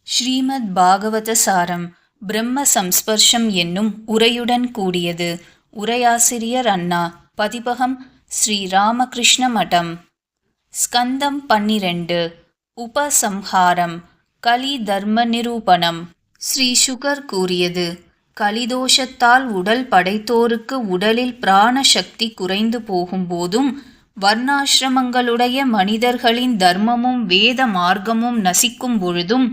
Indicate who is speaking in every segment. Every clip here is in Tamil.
Speaker 1: ஸ்ரீமத் பாகவத சாரம் பிரம்ம சம்ஸ்பர்ஷம் என்னும் உரையுடன் கூடியது. உரையாசிரியர் அண்ணா. பதிப்பகம் ஸ்ரீ ராமகிருஷ்ண மடம். ஸ்கந்தம் 12. உபசம்ஹாரம். கலி தர்ம நிரூபணம். ஸ்ரீ சுகர் கூறியது, கலிதோஷத்தால் உடல் படைத்தோருக்கு உடலில் பிராண சக்தி குறைந்து போகும்போதும் வர்ணாசிரமங்களுடைய மனிதர்களின் தர்மமும் வேத மார்க்கமும் நசிக்கும் பொழுதும்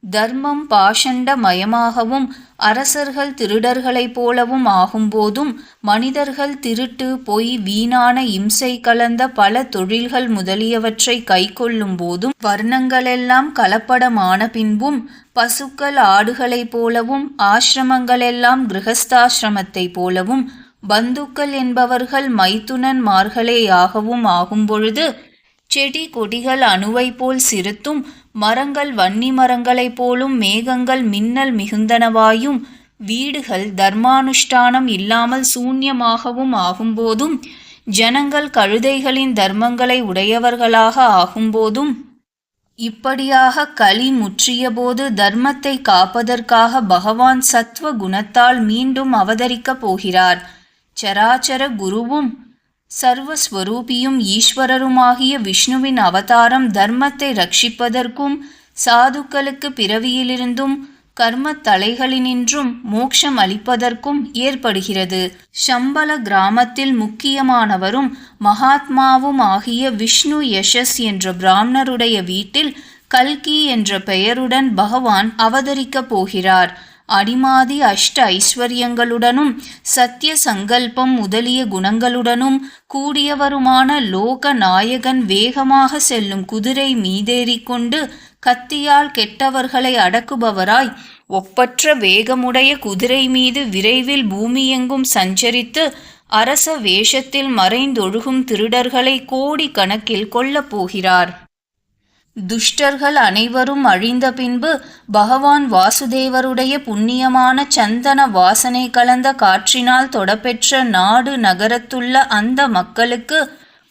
Speaker 1: தர்மம் பாஷண்ட மயமாகவும் அரசர்கள் திருடர்களைப் போலவும் ஆகும்போதும் மனிதர்கள் திருட்டு பொய் வீணான இம்சை கலந்த பல தொழில்கள் முதலியவற்றை கைக்கொள்ளும் போதும் வர்ணங்களெல்லாம் கலப்படமான பின்பும் பசுக்கள் ஆடுகளைப் போலவும் ஆசிரமங்களெல்லாம் கிரகஸ்தாசிரமத்தைப் போலவும் பந்துக்கள் என்பவர்கள் மைத்துனன்மார்களேயாகவும் ஆகும்பொழுது செடி கொடிகள் அணுவை போல் சிறுத்தும் மரங்கள் வன்னி மரங்களைப் போலும் மேகங்கள் மின்னல் மிகுந்தனவாயும் வீடுகள் தர்மானுஷ்டானம் இல்லாமல் சூன்யமாகவும் ஆகும்போதும் ஜனங்கள் கழுதைகளின் தர்மங்களை உடையவர்களாக ஆகும்போதும் இப்படியாக கலி முற்றியபோது தர்மத்தை காப்பதற்காக பகவான் சத்வ குணத்தால் மீண்டும் அவதரிக்கப் போகிறார். சராச்சர குருவும் சர்வஸ்வரூபியும் ஈஸ்வரருமாகிய விஷ்ணுவின் அவதாரம் தர்மத்தை ரட்சிப்பதற்கும் சாதுக்களுக்கு பிறவியிலிருந்தும் கர்மத் தலைகளினின்றும் மோட்சம் அளிப்பதற்கும் ஏற்படுகிறது. சம்பல கிராமத்தில் முக்கியமானவரும் மகாத்மாவும் ஆகிய விஷ்ணு யசஸ் என்ற பிராமணருடைய வீட்டில் கல்கி என்ற பெயருடன் பகவான் அவதரிக்கப் போகிறார். அடிமாதி அஷ்ட ஐஸ்வர்யங்களுடனும் சத்திய சங்கல்பம் முதலிய குணங்களுடனும் கூடியவருமான லோக நாயகன் வேகமாக செல்லும் குதிரை மீதேறிக்கொண்டு கத்தியால் கெட்டவர்களை அடக்குபவராய் ஒப்பற்ற வேகமுடைய குதிரை மீது விரைவில் பூமியெங்கும் சஞ்சரித்து அரச வேஷத்தில் மறைந்தொழுகும் திருடர்களை கோடி கணக்கில் கொல்லப் போகிறார். துஷ்டர்கள் அனைவரும் அழிந்த பின்பு பகவான் வாசுதேவருடைய புண்ணியமான சந்தன வாசனை கலந்த காற்றினால் தொடப்பெற்ற நாடு நகரத்துள்ள அந்த மக்களுக்கு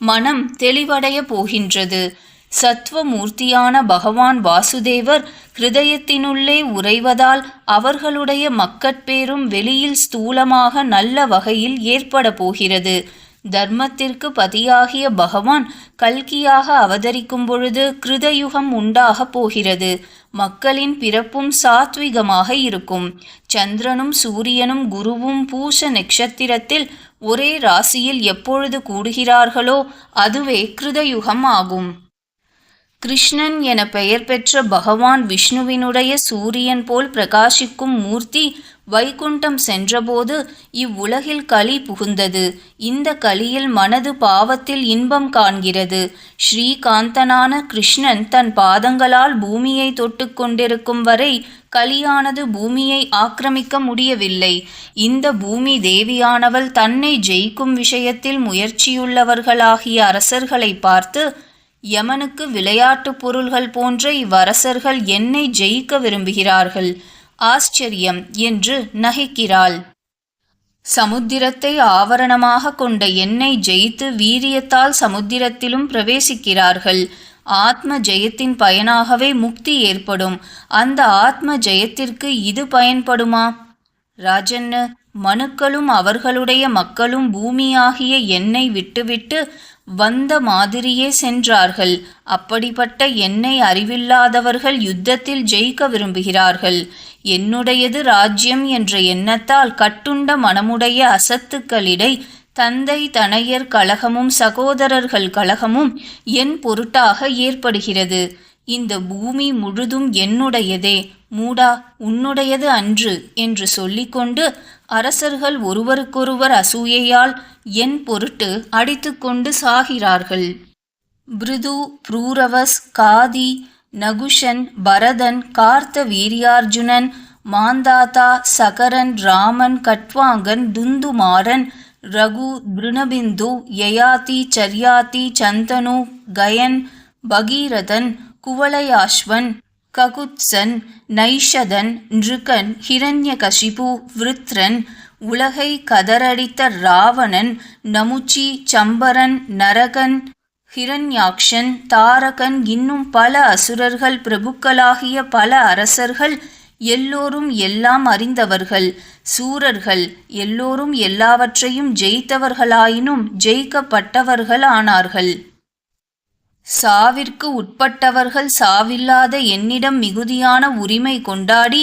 Speaker 1: மனம் தெளிவடைய போகின்றது. சத்வமூர்த்தியான பகவான் வாசுதேவர் ஹிருதயத்தினுள்ளே உறைவதால் அவர்களுடைய மக்கட்பேரும் வெளியில் ஸ்தூலமாக நல்ல வகையில் ஏற்பட போகிறது. தர்மத்திற்கு பதியாகிய பகவான் கல்கியாக அவதரிக்கும் பொழுது கிருதயுகம் உண்டாக போகிறது. மக்களின் பிறப்பும் சாத்விகமாக இருக்கும். சந்திரனும் சூரியனும் குருவும் பூச நட்சத்திரத்தில் ஒரே ராசியில் எப்பொழுது கூடுகிறார்களோ அதுவே கிருதயுகம் ஆகும். கிருஷ்ணன் என பெயர் பெற்ற பகவான் விஷ்ணுவினுடைய சூரியன் போல் பிரகாசிக்கும் மூர்த்தி வைகுண்டம் சென்றபோது இவ்வுலகில் கலி புகுந்தது. இந்த கலியில் மனது பாவத்தில் இன்பம் காண்கிறது. ஸ்ரீகாந்தனான கிருஷ்ணன் தன் பாதங்களால் பூமியை தொட்டு கொண்டிருக்கும் வரை கலியானது பூமியை ஆக்கிரமிக்க முடியவில்லை. இந்த பூமி தேவியானவள் தன்னை ஜெயிக்கும் விஷயத்தில் முயற்சியுள்ளவர்களாகிய அரசர்களை பார்த்து, யமனுக்கு விளையாட்டு பொருள்கள் போன்ற இவ்வரசர்கள் என்னை ஜெயிக்க விரும்புகிறார்கள், ஆச்சரியம் என்று நகைக்கிறாள். சமுத்திரத்தை ஆவரணமாக கொண்ட என்னை ஜெயித்து வீரியத்தால் சமுத்திரத்திலும் பிரவேசிக்கிறார்கள். ஆத்ம ஜெயத்தின் பயனாகவே முக்தி ஏற்படும். அந்த ஆத்ம ஜெயத்திற்கு இது பயன்படுமா? ராஜன்னு, மனுக்களும் அவர்களுடைய மக்களும் பூமியாகிய என்னை விட்டுவிட்டு வந்த மாதிரியே சென்றார்கள். அப்படிப்பட்ட என்னை அறிவில்லாதவர்கள் யுத்தத்தில் ஜெயிக்க விரும்புகிறார்கள். என்னுடையது ராஜ்யம் என்ற எண்ணத்தால் கட்டுண்ட மனமுடைய அசத்துக்களிடை தந்தை தனையர் கலகமும் சகோதரர்கள் கலகமும் என் பொருட்டாக ஏற்படுகிறது. இந்த பூமி முழுதும் என்னுடையதே, மூடா, உன்னுடையது அன்று என்று சொல்லிக்கொண்டு அரசர்கள் ஒருவருக்கொருவர் அசூயையால் என் பொருட்டு அடித்துக்கொண்டு சாகிறார்கள். பிருது, புரூரவஸ், காதி, நகுஷன், பரதன், கார்த்த வீரியார்ஜுனன், மாந்தாதா, சகரன், ராமன், கட்வாங்கன், துந்துமாரன், ரகு, பிருணபிந்து, யயாதி, சர்யாதி, சந்தனு, கயன், பகீரதன், குவலயாஸ்வன், ககுத்சன், நைஷதன், நிருகன், ஹிரண்யகசிபு, விருத்ரன், உலகை கதறடித்த ராவணன், நமுச்சி, சம்பரன், நரகன், ஹிரண்யாக்ஷன், தாரகன், இன்னும் பல அசுரர்கள், பிரபுக்களாகிய பல அரசர்கள், எல்லோரும் எல்லாம் அறிந்தவர்கள், சூரர்கள், எல்லோரும் எல்லாவற்றையும் ஜெயித்தவர்களாயினும் ஜெயிக்கப்பட்டவர்கள் ஆனார்கள். சாவிற்கு உட்பட்டவர்கள் சாவில்லாத என்னிடம் மிகுதியான உரிமை கொண்டாடி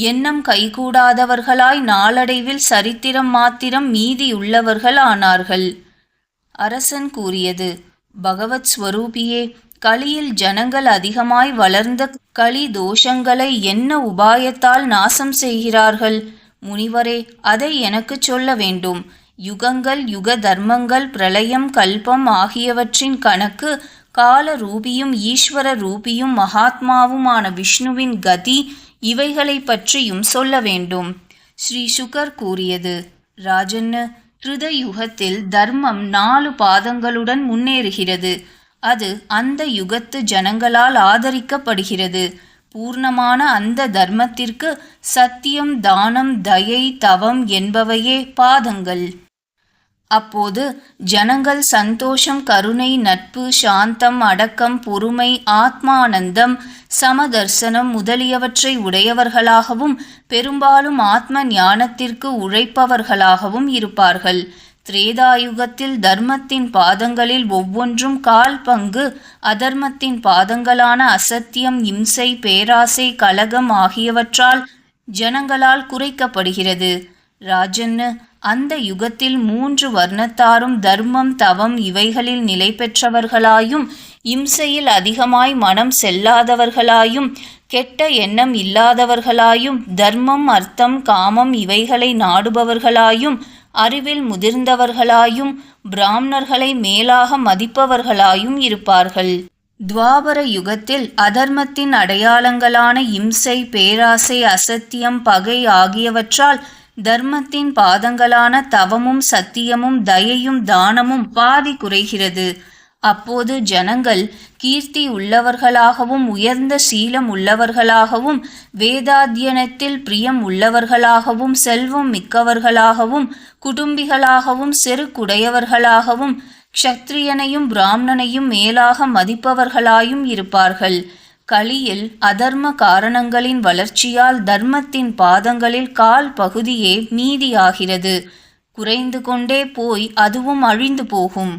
Speaker 1: எண்ணம் கைகூடாதவர்களாய் நாளடைவில் சரித்திரம் மாத்திரம் மீதியுள்ளவர்கள் ஆனார்கள். அரசன் கூறியது: பகவத் ஸ்வரூபியே, கலியில் ஜனங்கள் அதிகமாய் வளர்ந்த களி தோஷங்களை என்ன உபாயத்தால் நாசம் செய்கிறார்கள்? முனிவரே, அதை எனக்கு சொல்ல வேண்டும். யுகங்கள், யுக தர்மங்கள், பிரளயம், கல்பம் ஆகியவற்றின் கணக்கு, கால ரூபியும் ஈஸ்வர ரூபியும் மகாத்மாவுமான விஷ்ணுவின் கதி, இவைகளை பற்றியும் சொல்ல வேண்டும். ஸ்ரீ சுகர் கூறியது: ராஜன்னு, கிருத யுகத்தில் தர்மம் 4 பாதங்களுடன் முன்னேறுகிறது. அது அந்த யுகத்து ஜனங்களால் ஆதரிக்கப்படுகிறது. பூர்ணமான அந்த தர்மத்திற்கு சத்தியம், தானம், தயை, தவம் என்பவையே பாதங்கள். அப்போது ஜனங்கள் சந்தோஷம், கருணை, நட்பு, சாந்தம், அடக்கம், பொறுமை, ஆத்மானந்தம், சமதர்சனம் முதலியவற்றை உடையவர்களாகவும் பெரும்பாலும் ஆத்ம ஞானத்திற்கு உழைப்பவர்களாகவும் இருப்பார்கள். திரேதாயுகத்தில் தர்மத்தின் பாதங்களில் ஒவ்வொன்றும் 1/4 பங்கு, அதர்மத்தின் பாதங்களான அசத்தியம், இம்சை, பேராசை, கலகம் ஆகியவற்றால் ஜனங்களால் குறைக்கப்படுகிறது. ராஜன்னு, அந்த யுகத்தில் 3 வர்ணத்தாரும் தர்மம், தவம் இவைகளில் நிலை பெற்றவர்களாயும், இம்சையில் அதிகமாய் மனம் செல்லாதவர்களாயும், கெட்ட எண்ணம் இல்லாதவர்களாயும், தர்மம், அர்த்தம், காமம் இவைகளை நாடுபவர்களாயும், அறிவில் முதிர்ந்தவர்களாயும், பிராமணர்களை மேலாக மதிப்பவர்களாயும் இருப்பார்கள். துவாபர யுகத்தில் அதர்மத்தின் அடையாளங்களான இம்சை, பேராசை, அசத்தியம், பகை ஆகியவற்றால் தர்மத்தின் பாதங்களான தவமும், சத்தியமும், தயையும், தானமும் பாதி குறைகிறது. அப்போது ஜனங்கள் கீர்த்தி உள்ளவர்களாகவும், உயர்ந்த சீலம் உள்ளவர்களாகவும், வேதாத்தியனத்தில் பிரியம் உள்ளவர்களாகவும், செல்வம் மிக்கவர்களாகவும், குடும்பிகளாகவும், செருக்குடையவர்களாகவும், க்ஷத்ரியனையும் பிராமணனையும் மேலாக மதிப்பவர்களாயும் இருப்பார்கள். கலியில் அதர்ம காரணங்களின் வளர்ச்சியால் தர்மத்தின் பாதங்களில் 1/4 பகுதியே மீதியாகிறது. குறைந்து கொண்டே போய் அதுவும் அழிந்து போகும்.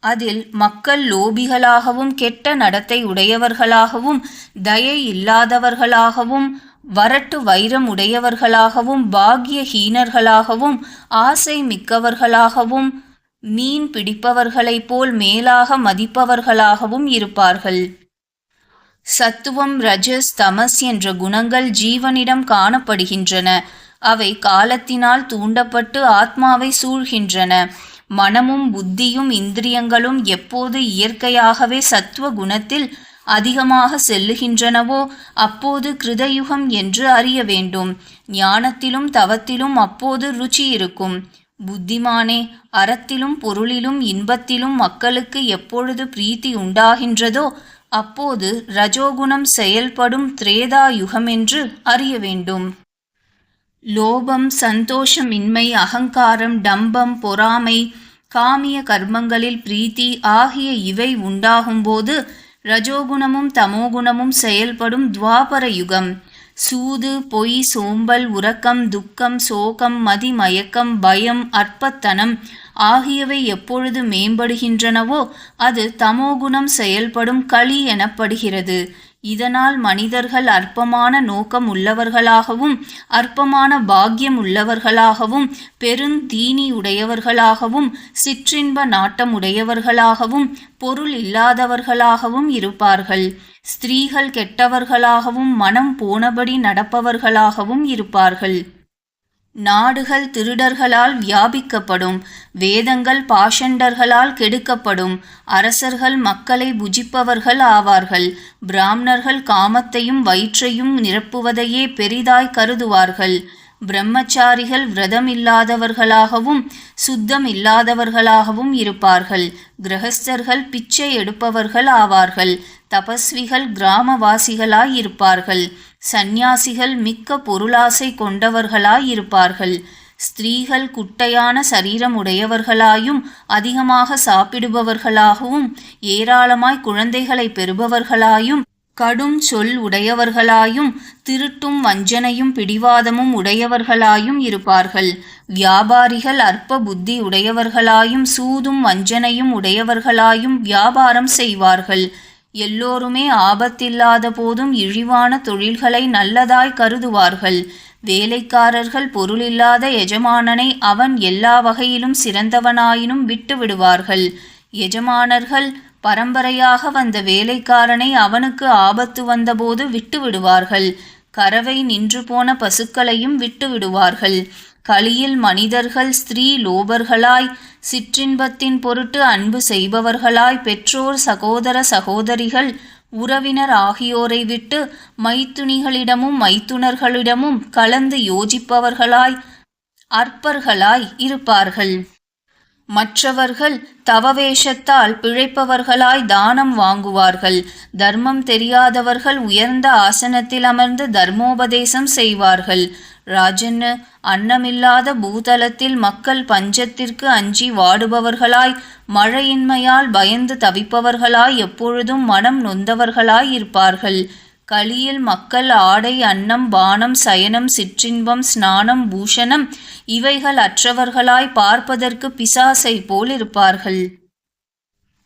Speaker 1: அதில் மக்கள் லோபிகளாகவும், கெட்ட நடத்தை உடையவர்களாகவும், தயை இல்லாதவர்களாகவும், வரட்டு வைரம் உடையவர்களாகவும், பாக்யஹீனர்களாகவும், ஆசை மிக்கவர்களாகவும், மீன் பிடிப்பவர்களைப் போல் மேலாக மதிப்பவர்களாகவும் இருப்பார்கள். சத்துவம், ரஜஸ், தமஸ் என்ற குணங்கள் ஜீவனிடம் காணப்படுகின்றன. அவை காலத்தினால் தூண்டப்பட்டு ஆத்மாவை சூழ்கின்றன. மனமும் புத்தியும் இந்திரியங்களும் எப்போது இயற்கையாகவே சத்துவ குணத்தில் அதிகமாக செல்லுகின்றனவோ அப்போது கிருதயுகம் என்று அறிய வேண்டும். ஞானத்திலும் தவத்திலும் அப்போது ருச்சி இருக்கும். புத்திமானே, அறத்திலும் பொருளிலும் இன்பத்திலும் மக்களுக்கு எப்பொழுது பிரீத்தி உண்டாகின்றதோ அப்போது ரஜோகுணம் செயல்படும் திரேதா யுகமென்று அறிய வேண்டும். லோபம், சந்தோஷமின்மை, அகங்காரம், டம்பம், பொறாமை, காமிய கர்மங்களில் பிரீத்தி ஆகிய இவை உண்டாகும்போது ரஜோகுணமும் தமோகுணமும் செயல்படும் துவாபர யுகம். சூது, பொய், சோம்பல், உறக்கம், துக்கம், சோகம், மதிமயக்கம், பயம், அற்பத்தனம் ஆகியவை எப்பொழுது மேம்படுகின்றனவோ அது தமோகுணம் செயல்படும் களி எனப்படுகிறது. இதனால் மனிதர்கள் அற்பமான நோக்கம் உள்ளவர்களாகவும், அற்பமான பாக்கியம் உள்ளவர்களாகவும், பெருந்தீனி உடையவர்களாகவும், சிற்றின்ப நாட்டம் உடையவர்களாகவும், பொருள் இல்லாதவர்களாகவும் இருப்பார்கள். ஸ்திரீகள் கெட்டவர்களாகவும், மனம் போனபடி நடப்பவர்களாகவும் இருப்பார்கள். நாடுகள் திருடர்களால் வியாபிக்கப்படும். வேதங்கள் பாஷண்டர்களால் கெடுக்கப்படும். அரசர்கள் மக்களை புஜிப்பவர்கள் ஆவார்கள். பிராமணர்கள் காமத்தையும் வயிற்றையும் நிரப்புவதையே பெரிதாய் கருதுவார்கள். பிரம்மச்சாரிகள் விரதம் இல்லாதவர்களாகவும் சுத்தம் இல்லாதவர்களாகவும் இருப்பார்கள். கிரகஸ்தர்கள் பிச்சை எடுப்பவர்கள் ஆவார்கள். தபஸ்விகள் கிராமவாசிகளாய் இருப்பார்கள். சந்நியாசிகள் மிக்க பொருளாசை கொண்டவர்களாய் இருப்பார்கள். ஸ்திரீகள் குட்டையான சரீரம் உடையவர்களாயும் அதிகமாக சாப்பிடுபவர்களாகவும் ஏராளமாய் குழந்தைகளை பெறுபவர்களாயும் கடும் சொல் உடையவர்களாயும் திருட்டும் வஞ்சனையும் பிடிவாதமும் உடையவர்களாயும் இருப்பார்கள். வியாபாரிகள் அற்ப புத்தி உடையவர்களாயும் சூதும் வஞ்சனையும் உடையவர்களாயும் வியாபாரம் செய்வார்கள். எல்லோருமே ஆபத்தில்லாத போதும் இழிவான தொழில்களை நல்லதாய் கருதுவார்கள். வேலைக்காரர்கள் பொருளில்லாத எஜமானனை அவன் எல்லா வகையிலும் சிறந்தவனாயினும் விட்டு விடுவார்கள். எஜமானர்கள் பரம்பரையாக வந்த வேலைக்காரனை அவனுக்கு ஆபத்து வந்தபோது விட்டு விடுவார்கள். கறவை நின்று போன பசுக்களையும் விட்டு விடுவார்கள். கலியில் மனிதர்கள் ஸ்திரீ லோபர்களாய் சிற்றின்பத்தின் பொருட்டு அன்பு செய்பவர்களாய் பெற்றோர் சகோதர சகோதரிகள் உறவினர் ஆகியோரை விட்டு மைத்துனிகளிடமும் மைத்துனர்களிடமும் கலந்து யோசிப்பவர்களாய் அற்பர்களாய் இருப்பார்கள். மற்றவர்கள் தவவேஷத்தால் பிழைப்பவர்களாய் தானம் வாங்குவார்கள். தர்மம் தெரியாதவர்கள் உயர்ந்த ஆசனத்தில் அமர்ந்து தர்மோபதேசம் செய்வார்கள். ராஜன்னு, அன்னமில்லாத பூதலத்தில் மக்கள் பஞ்சத்திற்கு அஞ்சி வாடுபவர்களாய் மழையின்மையால் பயந்து தவிப்பவர்களாய் எப்பொழுதும் மனம் நொந்தவர்களாய் இருப்பார்கள். கலியில் மக்கள் ஆடை அன்னம் பானம் சயனம் சிற்றின்பம் ஸ்நானம் பூஷணம் இவைகள் அற்றவர்களாய் பார்ப்பதற்கு பிசாசை போல் இருப்பார்கள்.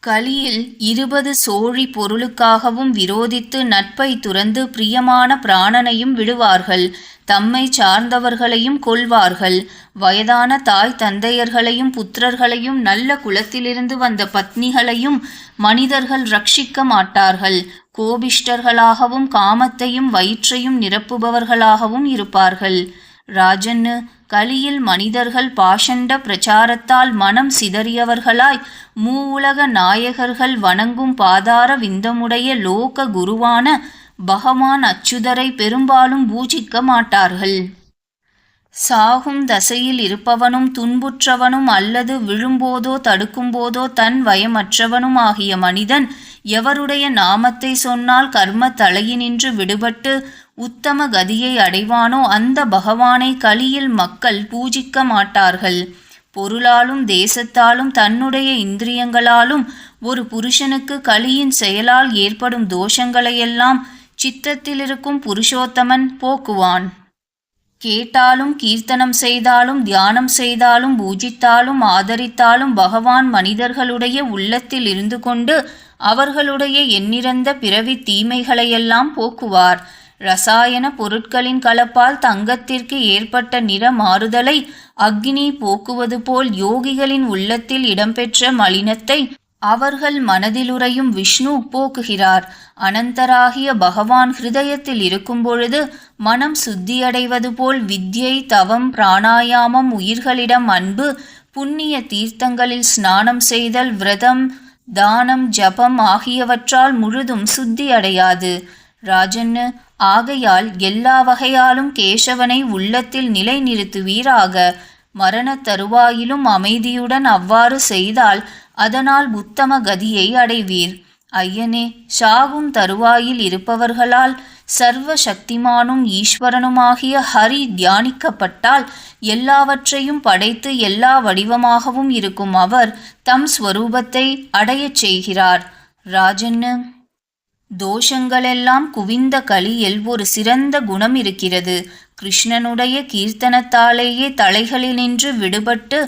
Speaker 1: கலியில் 20 சோழி பொருளுக்காகவும் விரோதித்து நட்பை துறந்து பிரியமான பிராணனையும் விடுவார்கள். தம்மை சார்ந்தவர்களையும் கொல்வார்கள். வயதான தாய் தந்தையர்களையும் புத்திரர்களையும் நல்ல குலத்திலிருந்து வந்த பத்னிகளையும் மனிதர்கள் ரட்சிக்க மாட்டார்கள். கோபிஷ்டர்களாகவும் காமத்தையும் வயிற்றையும் நிரப்புபவர்களாகவும் இருப்பார்கள். ராஜன்னு, கலியில் மனிதர்கள் பாஷண்ட பிரச்சாரத்தால் மனம் சிதறியவர்களாய் மூவுலக நாயகர்கள் வணங்கும் பாதார விந்தமுடைய லோக குருவான பகவான் அச்சுதரை பெரும்பாலும் பூஜிக்க மாட்டார்கள். சாகும் தசையில் இருப்பவனும் துன்புற்றவனும் அல்லது விழும்போதோ தடுக்கும்போதோ தன் வயமற்றவனும் ஆகிய மனிதன் எவருடைய நாமத்தை சொன்னால் கர்ம தலையினின்று விடுபட்டு உத்தம கதியை அடைவானோ அந்த பகவானை கலியில் மக்கள் பூஜிக்க மாட்டார்கள். பொருளாலும் தேசத்தாலும் தன்னுடைய இந்திரியங்களாலும் ஒரு புருஷனுக்கு கலியின் செயலால் ஏற்படும் தோஷங்களையெல்லாம் சித்தத்திலிருக்கும் புருஷோத்தமன் போக்குவான். கேட்டாலும் கீர்த்தனம் செய்தாலும் தியானம் செய்தாலும் பூஜித்தாலும் ஆதரித்தாலும் பகவான் மனிதர்களுடைய உள்ளத்தில் இருந்து கொண்டு அவர்களுடைய எண்ணிறந்த பிறவி தீமைகளையெல்லாம் போக்குவார். இரசாயன பொருட்களின் கலப்பால் தங்கத்திற்கு ஏற்பட்ட நிற மாறுதலை அக்னி போக்குவது போல் யோகிகளின் உள்ளத்தில் இடம்பெற்ற மலினத்தை அவர்கள் மனதிலுறையும் விஷ்ணு போக்குகிறார். அனந்தராகிய பகவான் ஹிருதயத்தில் இருக்கும் பொழுது மனம் சுத்தியடைவது போல் வித்யை தவம் பிராணாயாமம் உயிர்களிடம் அன்பு புண்ணிய தீர்த்தங்களில் ஸ்நானம் செய்தல் விரதம் தானம் ஜபம் ஆகியவற்றால் முழுதும் சுத்தியடையாது. ராஜன்னு, ஆகையால் எல்லா வகையாலும் கேசவனை உள்ளத்தில் நிலைநிறுத்துவீராக. மரண தருவாயிலும் அமைதியுடன் அவ்வாறு செய்தால் அதனால் உத்தம கதியை அடைவீர். ஐயனே, சாகும் தருவாயில் இருப்பவர்களால் சர்வ சக்திமானும் ஈஸ்வரனுமாகிய ஹரி தியானிக்கப்பட்டால் எல்லாவற்றையும் படைத்து எல்லா வடிவமாகவும் இருக்கும் அவர் தம் ஸ்வரூபத்தை அடையச் செய்கிறார். ராஜன்னு, தோஷங்களெல்லாம் குவிந்த கலியில் ஒரு சிறந்த குணம் இருக்கிறது. கிருஷ்ணனுடைய கீர்த்தனத்தாலேயே தலைகளினின்று விடுபட்டு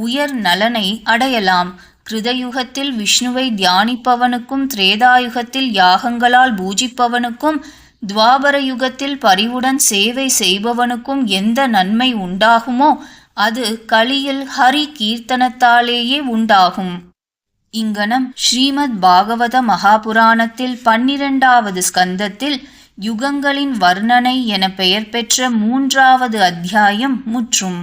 Speaker 1: உயர் நலனை அடையலாம். கிருதயுகத்தில் விஷ்ணுவை தியானிப்பவனுக்கும் திரேதாயுகத்தில் யாகங்களால் பூஜிப்பவனுக்கும் துவாபர யுகத்தில் பரிவுடன் சேவை செய்பவனுக்கும் எந்த நன்மை உண்டாகுமோ அது கலியில் ஹரி கீர்த்தனத்தாலேயே உண்டாகும். இங்கனம் ஸ்ரீமத் பாகவத மகாபுராணத்தில் 12வது ஸ்கந்தத்தில் யுகங்களின் வர்ணனை என பெயர் பெற்ற 3வது அத்தியாயம் முற்றும்.